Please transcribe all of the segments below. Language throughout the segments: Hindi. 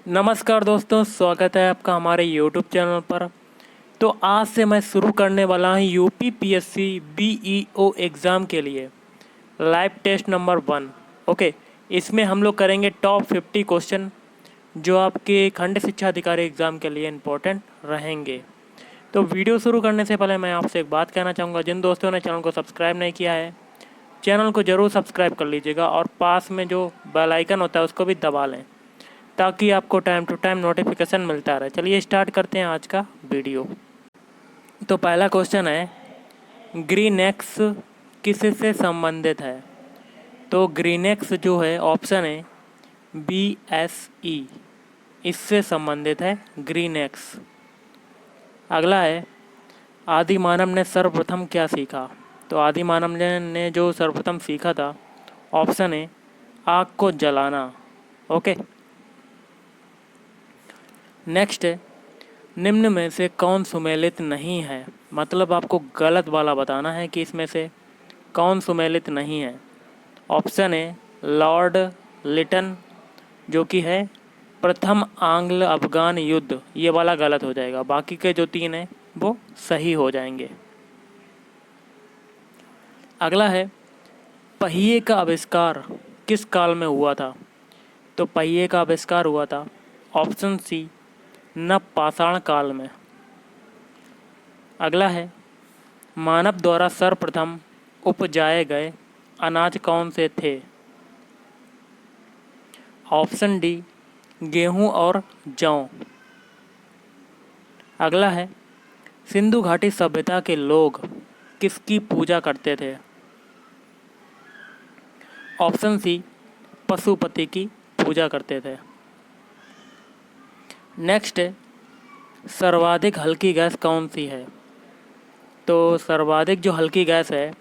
नमस्कार दोस्तों, स्वागत है आपका हमारे YouTube चैनल पर। तो आज से मैं शुरू करने वाला हूँ UPPSC BEO एग्ज़ाम के लिए लाइव टेस्ट नंबर 1। ओके, इसमें हम लोग करेंगे टॉप 50 क्वेश्चन जो आपके खंड शिक्षा अधिकारी एग्ज़ाम के लिए इम्पोर्टेंट रहेंगे। तो वीडियो शुरू करने से पहले मैं आपसे एक बात कहना चाहूँगा, जिन दोस्तों ने चैनल को सब्सक्राइब नहीं किया है चैनल को ज़रूर सब्सक्राइब कर लीजिएगा और पास में जो बेल आइकन होता है उसको भी दबा लें ताकि आपको टाइम टू टाइम नोटिफिकेशन मिलता रहे। चलिए स्टार्ट करते हैं आज का वीडियो। तो पहला क्वेश्चन है, ग्रीनएक्स किससे संबंधित है? तो ग्रीनएक्स जो है ऑप्शन है BSE, इससे संबंधित है ग्रीनएक्स। अगला है, आदि मानव ने सर्वप्रथम क्या सीखा? तो आदि मानव ने जो सर्वप्रथम सीखा था ऑप्शन है आग को जलाना। ओके, नेक्स्ट है, निम्न में से कौन सुमेलित नहीं है? मतलब आपको गलत वाला बताना है कि इसमें से कौन सुमेलित नहीं है। ऑप्शन है लॉर्ड लिटन, जो कि है प्रथम आंग्ल अफगान युद्ध, ये वाला गलत हो जाएगा। बाकी के जो 3 हैं वो सही हो जाएंगे। अगला है, पहिए का आविष्कार किस काल में हुआ था? तो पहिए का आविष्कार हुआ था ऑप्शन सी नवपाषाण काल में। अगला है, मानव द्वारा सर्वप्रथम उपजाए गए अनाज कौन से थे? ऑप्शन डी गेहूं और जौ। अगला है, सिंधु घाटी सभ्यता के लोग किसकी पूजा करते थे? ऑप्शन सी पशुपति की पूजा करते थे। नेक्स्ट है, सर्वाधिक हल्की गैस कौन सी है? तो सर्वाधिक जो हल्की गैस है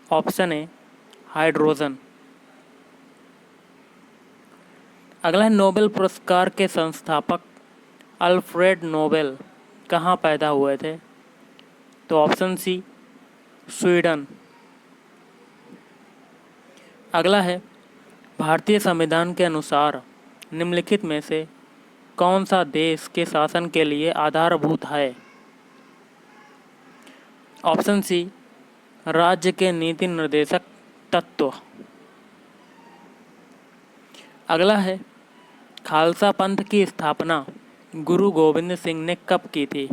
ऑप्शन है हाइड्रोजन। अगला है, नोबेल पुरस्कार के संस्थापक अल्फ्रेड नोबेल कहाँ पैदा हुए थे? तो ऑप्शन सी स्वीडन। अगला है, भारतीय संविधान के अनुसार निम्नलिखित में से कौन सा देश के शासन के लिए आधारभूत है? ऑप्शन सी राज्य के नीति निर्देशक तत्व। अगला है, खालसा पंथ की स्थापना गुरु गोविंद सिंह ने कब की थी?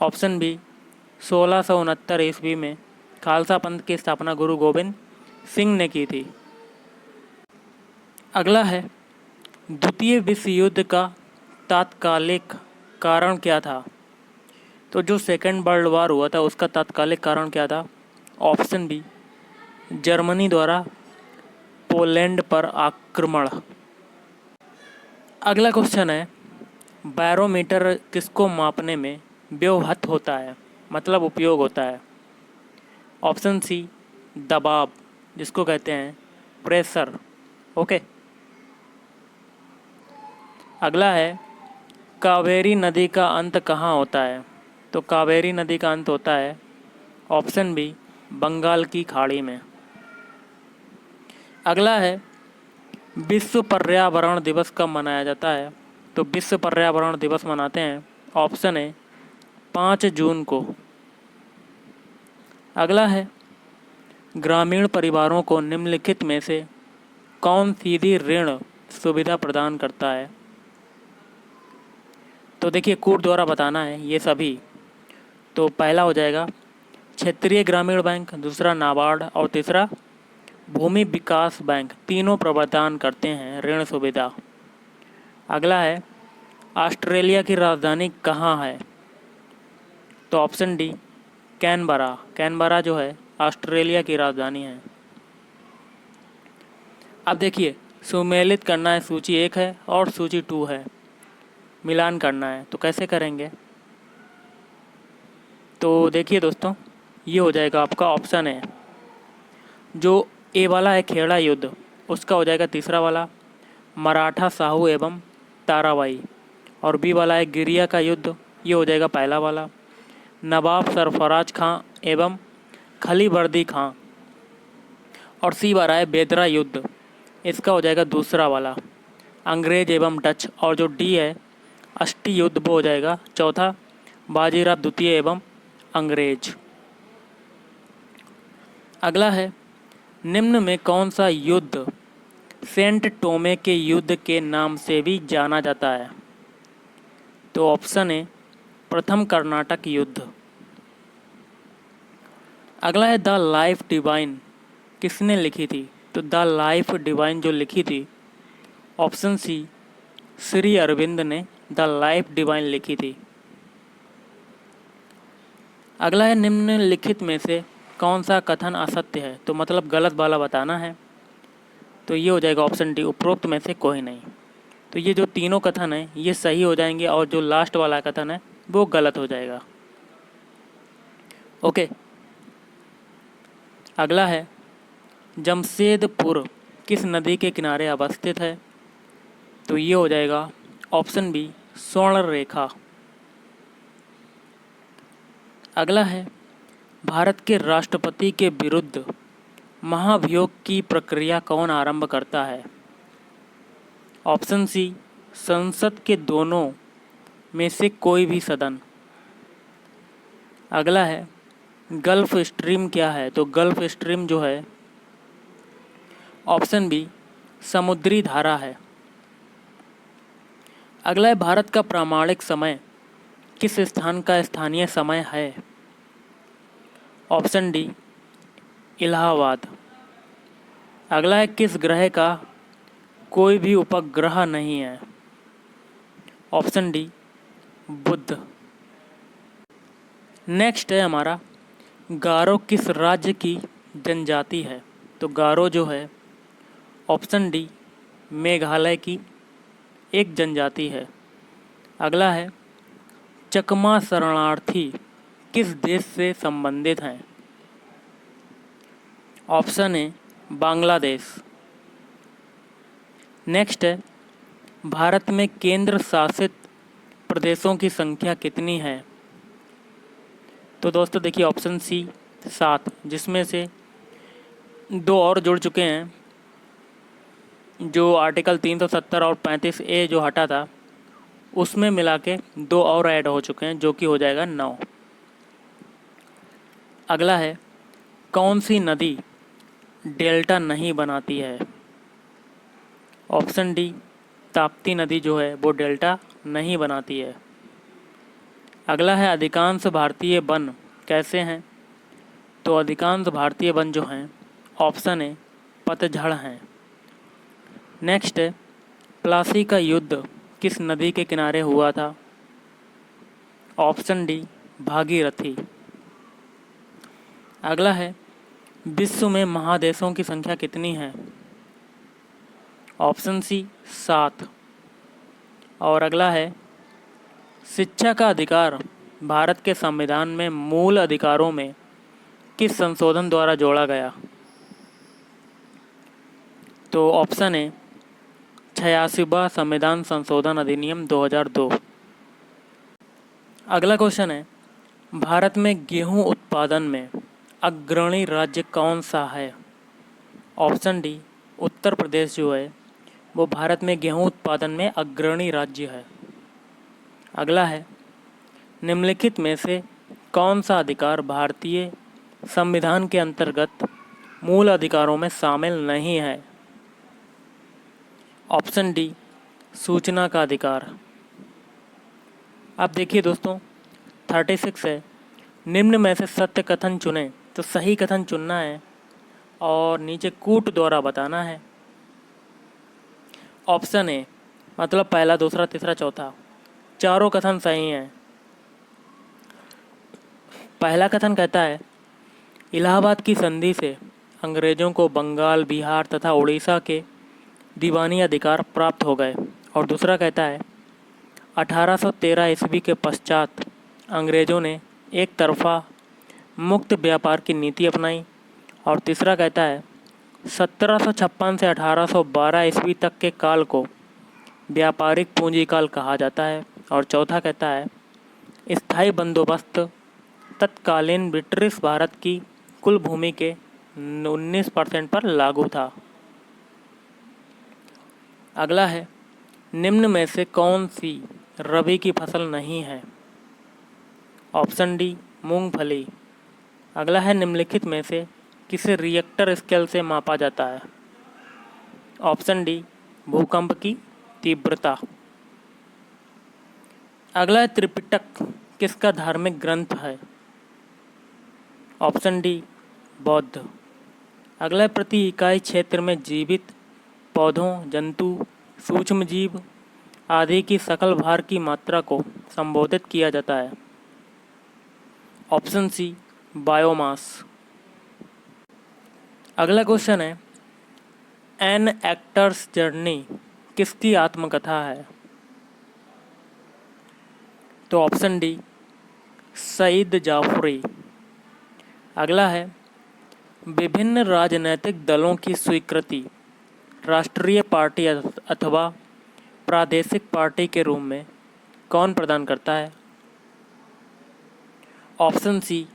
ऑप्शन बी 1669 ईस्वी में खालसा पंथ की स्थापना गुरु गोविंद सिंह ने की थी। अगला है, द्वितीय विश्व युद्ध का तात्कालिक कारण क्या था? तो जो सेकेंड वर्ल्ड वार हुआ था उसका तात्कालिक कारण क्या था? ऑप्शन बी जर्मनी द्वारा पोलैंड पर आक्रमण। अगला क्वेश्चन है, बैरोमीटर किसको मापने में व्यवहृत होता है, मतलब उपयोग होता है? ऑप्शन सी दबाव, जिसको कहते हैं प्रेशर। ओके, अगला है, कावेरी नदी का अंत कहाँ होता है? तो कावेरी नदी का अंत होता है ऑप्शन बी बंगाल की खाड़ी में। अगला है, विश्व पर्यावरण दिवस कब मनाया जाता है? तो विश्व पर्यावरण दिवस मनाते हैं ऑप्शन है 5 जून को। अगला है, ग्रामीण परिवारों को निम्नलिखित में से कौन सीधी ऋण सुविधा प्रदान करता है? तो देखिए कोड द्वारा बताना है ये सभी। तो पहला हो जाएगा क्षेत्रीय ग्रामीण बैंक, दूसरा नाबार्ड और तीसरा भूमि विकास बैंक, तीनों प्रदान करते हैं ऋण सुविधा। अगला है, ऑस्ट्रेलिया की राजधानी कहाँ है? तो ऑप्शन डी कैनबरा। कैनबरा जो है ऑस्ट्रेलिया की राजधानी है। अब देखिए सुमेलित करना है, सूची 1 है और सूची 2 है, मिलान करना है। तो कैसे करेंगे? तो देखिए दोस्तों, ये हो जाएगा आपका ऑप्शन है जो ए वाला है खेड़ा युद्ध, उसका हो जाएगा तीसरा वाला मराठा साहू एवं ताराबाई, और बी वाला है गिरिया का युद्ध, ये हो जाएगा पहला वाला नवाब सरफराज खां एवं खली वर्दी खां, और सी वाला है बेदरा युद्ध, इसका हो जाएगा दूसरा वाला अंग्रेज एवं डच, और जो डी है अष्टी युद्ध वो हो जाएगा चौथा, बाजीराव द्वितीय एवं अंग्रेज। अगला है, निम्न में कौन सा युद्ध सेंट टोमे के युद्ध के नाम से भी जाना जाता है? तो ऑप्शन है प्रथम कर्नाटक युद्ध। अगला है, द लाइफ डिवाइन किसने लिखी थी? तो द लाइफ डिवाइन जो लिखी थी, ऑप्शन सी श्री अरविंद ने द लाइफ डिवाइन लिखी थी। अगला है, निम्नलिखित में से कौन सा कथन असत्य है? तो मतलब गलत वाला बताना है। तो ये हो जाएगा ऑप्शन डी, उपरोक्त में से कोई नहीं। तो ये जो तीनों कथन है ये सही हो जाएंगे और जो लास्ट वाला कथन है वो गलत हो जाएगा। ओके। अगला है, जमशेदपुर किस नदी के किनारे अवस्थित है? तो ये हो जाएगा ऑप्शन बी स्वर्ण रेखा। अगला है, भारत के राष्ट्रपति के विरुद्ध महाभियोग की प्रक्रिया कौन आरंभ करता है? ऑप्शन सी संसद के दोनों में से कोई भी सदन। अगला है, गल्फ स्ट्रीम क्या है? तो गल्फ स्ट्रीम जो है ऑप्शन बी समुद्री धारा है। अगला है, भारत का प्रामाणिक समय किस स्थान का स्थानीय समय है? Option D Allahabad. अगला है, किस ग्रह का कोई भी उपग्रह नहीं है? ऑप्शन डी बुध। नेक्स्ट है हमारा, गारो किस राज्य की जनजाति है? तो गारो जो है ऑप्शन डी मेघालय की एक जनजाति है। अगला है, चकमा शरणार्थी किस देश से संबंधित हैं? ऑप्शन है बांग्लादेश। नेक्स्ट है, भारत में केंद्र शासित प्रदेशों की संख्या कितनी है? तो दोस्तों देखिए ऑप्शन सी 7, जिसमें से 2 और जुड़ चुके हैं, जो आर्टिकल 370 और 35A जो हटा था उसमें मिला के 2 और ऐड हो चुके हैं, जो कि हो जाएगा 9। अगला है, कौन सी नदी डेल्टा नहीं बनाती है? ऑप्शन डी ताप्ती नदी जो है वो डेल्टा नहीं बनाती है। अगला है, अधिकांश भारतीय वन कैसे हैं? तो अधिकांश भारतीय वन जो हैं ऑप्शन है पतझड़ हैं। नेक्स्ट है, प्लासी का युद्ध किस नदी के किनारे हुआ था? Option D Bhagirathi. अगला है, विश्व में महादेशों की संख्या कितनी है? Option C 7। और अगला है, शिक्षा का अधिकार भारत के संविधान में मूल अधिकारों में किस संशोधन द्वारा जोड़ा गया? तो ऑप्शन है 86वां संविधान संशोधन अधिनियम 2002। अगला क्वेश्चन है, भारत में गेहूं उत्पादन में अग्रणी राज्य कौन सा है? ऑप्शन डी उत्तर प्रदेश जो है वो भारत में गेहूं उत्पादन में अग्रणी राज्य है। अगला है, निम्नलिखित में से कौन सा अधिकार भारतीय संविधान के अंतर्गत मूल अधिकारों में शामिल नहीं है? ऑप्शन डी सूचना का अधिकार। अब देखिए दोस्तों 36 है, निम्न में से सत्य कथन चुनें। तो सही कथन चुनना है और नीचे कूट द्वारा बताना है। ऑप्शन ए मतलब पहला, दूसरा, तीसरा, चौथा, चारों कथन सही हैं। पहला कथन कहता है, इलाहाबाद की संधि से अंग्रेजों को बंगाल, बिहार तथा उड़ीसा के दीवानी अधिकार प्राप्त हो गए। और दूसरा कहता है, 1813 ईस्वी के पश्चात अंग्रेजों ने एक तरफा मुक्त व्यापार की नीति अपनाई। और तीसरा कहता है, 1756 से 1812 ईस्वी तक के काल को व्यापारिक पूंजीकाल कहा जाता है। और चौथा कहता है, स्थायी बंदोबस्त तत्कालीन ब्रिटिश भारत की कुल भूमि के 19% पर लागू था। अगला है, निम्न में से कौन सी रबी की फसल नहीं है? ऑप्शन डी मूंगफली। अगला है निम्नलिखित में से किसे रिएक्टर स्केल से मापा जाता है? ऑप्शन डी भूकंप की तीव्रता। अगला है त्रिपिटक किसका धार्मिक ग्रंथ है? ऑप्शन डी बौद्ध। अगला है प्रति इकाई क्षेत्र में जीवित पौधों, जंतु, सूक्ष्म जीव आदि की सकल भार की मात्रा को संबोधित किया जाता है? Option C biomass. अगला क्वेश्चन है एन एक्टर्स जर्नी किसकी आत्मकथा है? तो ऑप्शन डी सईद जाफरी। अगला है विभिन्न राजनैतिक दलों की स्वीकृति राष्ट्रीय पार्टी अथवा प्रादेशिक पार्टी के रूप में कौन प्रदान करता है? ऑप्शन सी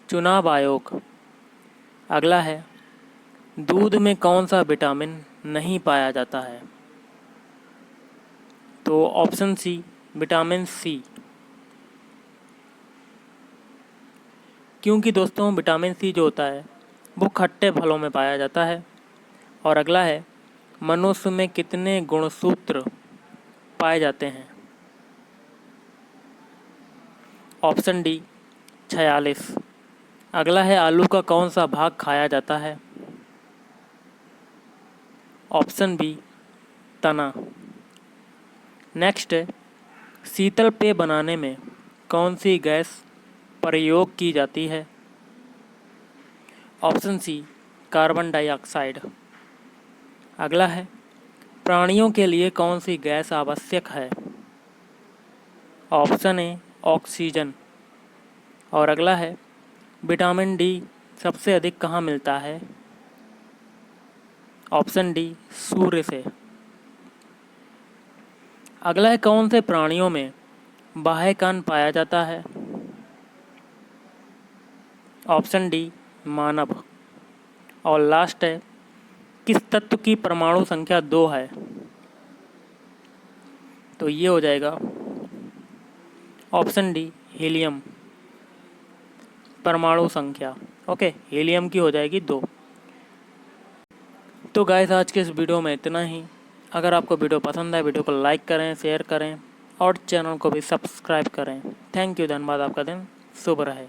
चुनाव आयोग। अगला है दूध में कौन सा विटामिन नहीं पाया जाता है? तो ऑप्शन सी विटामिन सी। क्योंकि दोस्तों विटामिन सी जो होता है वो खट्टे फलों में पाया जाता है। और अगला है मनुष्य में कितने गुणसूत्र पाए जाते हैं? Option D 46। अगला है आलू का कौन सा भाग खाया जाता है? ऑप्शन बी तना। नेक्स्ट है शीतल पेय बनाने में कौन सी गैस प्रयोग की जाती है? Option C carbon dioxide. अगला है प्राणियों के लिए कौन सी गैस आवश्यक है? Option A oxygen. और अगला है विटामिन डी सबसे अधिक कहाँ मिलता है? ऑप्शन डी सूर्य से। अगला है कौन से प्राणियों में बाह्य कान पाया जाता है? ऑप्शन डी मानव। और लास्ट है किस तत्व की परमाणु संख्या 2 है? तो ये हो जाएगा ऑप्शन डी हीलियम। परमाणु संख्या ओके हीलियम की हो जाएगी 2। तो गाइस आज के इस वीडियो में इतना ही। अगर आपको वीडियो पसंद आए वीडियो को लाइक करें, शेयर करें और चैनल को भी सब्सक्राइब करें। थैंक यू, धन्यवाद। आपका दिन शुभ रहे।